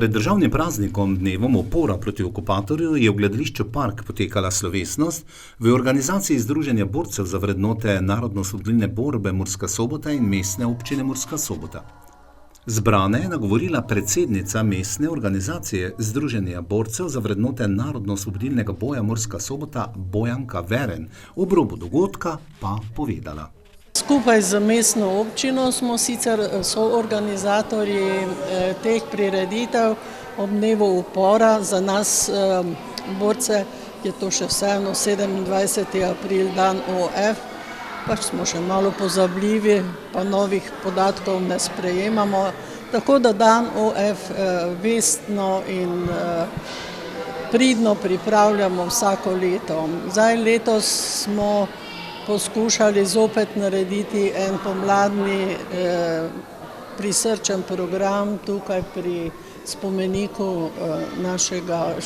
Pred državnim praznikom dnevom upora proti okupatorju je v gledališču Park potekala slovesnost v organizaciji Združenja borcev za vrednote narodnoosvobodilne borbe Murska Sobota in Mestne občine Murska Sobota. Zbrane je nagovorila predsednica mestne organizacije Združenja borcev za vrednote narodnoosvobodilnega boja Murska Sobota Bojanka Veren. Ob robu dogodka pa povedala. Skupaj z mestno občino smo sicer soorganizatorji teh prireditev ob dnevu upora. Za nas borce je to še vseeno 27. april, dan OF. Pač smo še malo pozabljivi, pa novih podatkov ne sprejemamo. Tako da dan OF vestno in pridno pripravljamo vsako leto. Zdaj letos smo poskušali zopet narediti en pomladni prisrčen program tukaj pri spomeniku našega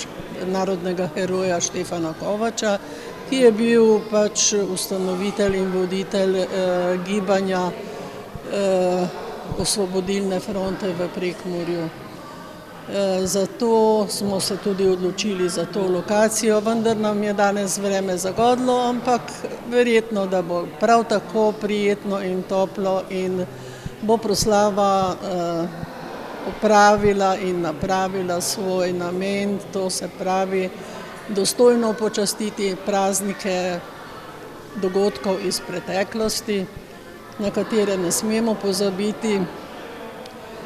narodnega heroja Štefana Kovača, ki je bil pač ustanovitelj in voditelj gibanja Osvobodilne fronte v Prekmurju. Zato smo se tudi odločili za to lokacijo, vendar nam je danes vreme zagodlo, ampak verjetno, da bo prav tako prijetno in toplo in bo proslava opravila in napravila svoj namen, to se pravi dostojno počastiti praznike dogodkov iz preteklosti, na katere ne smemo pozabiti,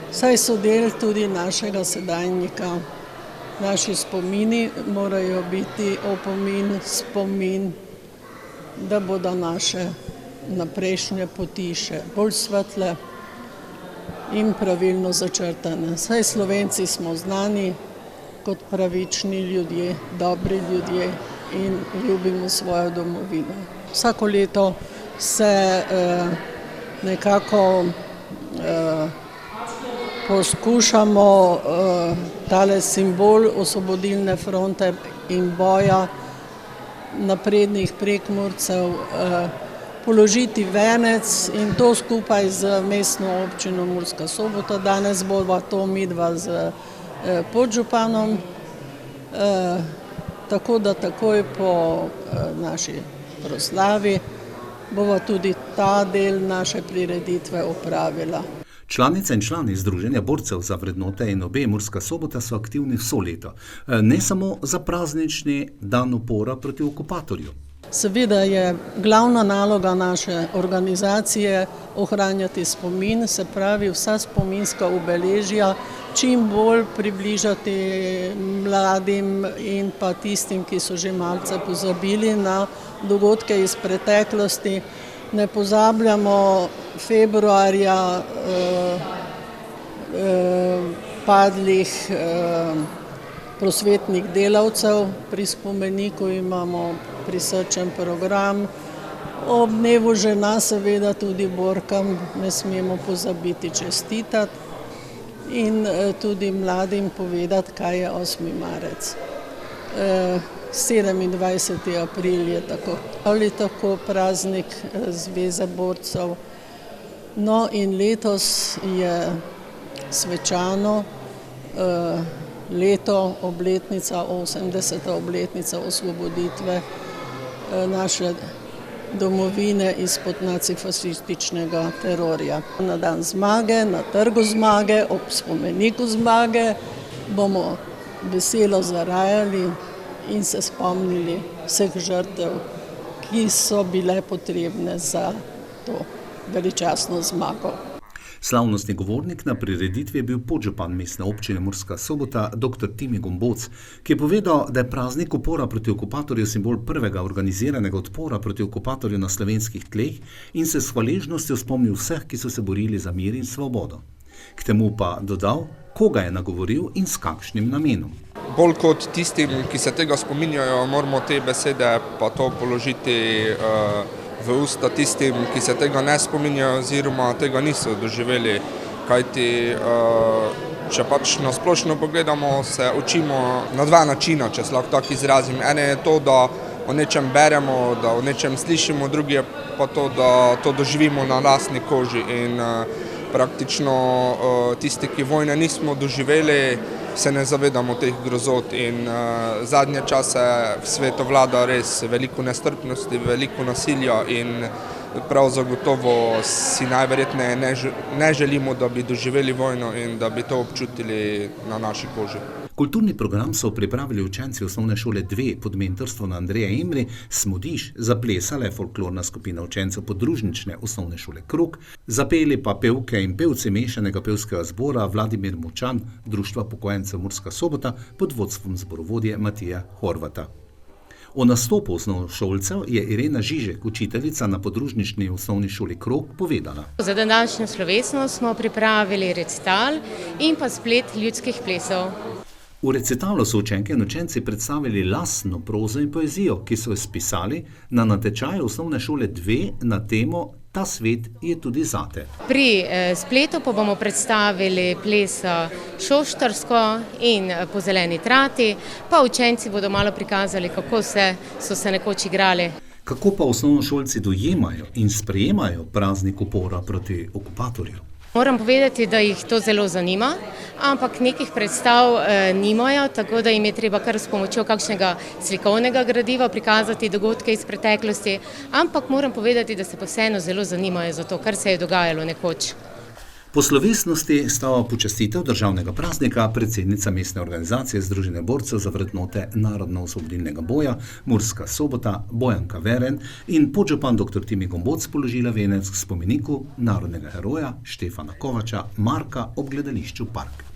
saj so del tudi našega sedajnika. Naši spomini morajo biti opomin, spomin, da bodo naše naprejšnje poti še bolj svetle in pravilno začrtane. Saj Slovenci smo znani kot pravični ljudje, dobri ljudje in ljubimo svojo domovino. Vsako leto se nekako poskušamo tale simbol Osvobodilne fronte in boja naprednih Prekmurcev položiti venec in to skupaj z mestno občino Murska Sobota. Danes bova to midva z podžupanom, tako da takoj po naši proslavi bova tudi ta del naše prireditve opravila. Članice in člani Združenja borcev za vrednote in obe Murska Sobota so aktivni vso leto, ne samo za praznični dan upora proti okupatorju. Seveda je glavna naloga naše organizacije ohranjati spomin, se pravi vsa spominska obeležja čim bolj približati mladim in pa tistim, ki so že malce pozabili na dogodke iz preteklosti. Ne pozabljamo februarja padlih prosvetnih delavcev. Pri spomeniku imamo prisrčen program. Ob dnevu žena seveda tudi borkam ne smemo pozabiti čestitati in tudi mladim povedati, kaj je 8. marec. 27. april je tako ali tako praznik Zveze borcev. No in letos je svečano leto, obletnica, 80. obletnica osvoboditve naše domovine izpod nacifašističnega terorja. Na dan zmage, na Trgu zmage, ob spomeniku zmage bomo veselo zarajali in se spomnili vseh žrtev, ki so bile potrebne za to veličastno zmago. Slavnostni govornik na prireditvi je bil podžupan mestne občine Murska Sobota, dr. Timi Gomboc, ki je povedal, da je praznik upora proti okupatorju simbol prvega organiziranega odpora proti okupatorju na slovenskih tleh in se s hvaležnostjo spomnil vseh, ki so se borili za mir in svobodo. K temu pa dodal, koga je nagovoril in s kakšnim namenom. Bolj kot tistim, ki se tega spominjajo, moramo te besede pa to položiti v usta tistim, ki se tega ne spominjajo oziroma tega niso doživeli, kajti če pač na splošno pogledamo, se učimo na dva načina, če se lahko tako izrazim. Ene je to, da o nečem beremo, da o nečem slišimo, drugi je pa to, da to doživimo na lastni koži in praktično tisti, ki vojne nismo doživeli, se ne zavedamo teh grozot in zadnje čase v svetu vlada res veliko nestrpnosti, veliko nasilja in prav zagotovo si najverjetneje ne želimo, da bi doživeli vojno in da bi to občutili na naši koži. Kulturni program so pripravili učenci osnovne šole 2 pod mentorstvom Andreja Imri, Smodiš, zaplesala je folklorna skupina učencev podružnične osnovne šole Krog, zapeli pa pevke in pevci mešanega pevskega zbora Vladimir Močan, Društva upokojencev Murska Sobota pod vodstvom zborovodje Matija Horvata. O nastopu osnovnošolcev je Irena Žižek, učiteljica na podružnični osnovni šoli Krog, povedala. Za današnjo slovesnost smo pripravili recital in pa splet ljudskih plesov. V recitalu so učenke in učenci predstavili lastno prozo in poezijo, ki so jo spisali na natečaju osnovne šole 2 na temo Ta svet je tudi zate. Pri spletu pa bomo predstavili ples šoštarsko in po zeleni trati, pa učenci bodo malo prikazali, kako so se nekoč igrali. Kako pa osnovnošolci dojemajo in sprejemajo praznik upora proti okupatorju? Moram povedati, da jih to zelo zanima, ampak nekih predstav nimajo, tako da jim je treba kar s pomočjo kakšnega slikovnega gradiva prikazati dogodke iz preteklosti, ampak moram povedati, da se pa vseeno zelo zanimajo za to, kar se je dogajalo nekoč. Po slovesnosti sta počastitev državnega praznika predsednica mestne organizacije Združenja borcev za vrednote narodno-osvobodilnega boja Murska Sobota Bojanka Veren in podžupan dr. Timi Gomboc položila venec k spomeniku narodnega heroja Štefana Kovača Marka ob gledališču Park.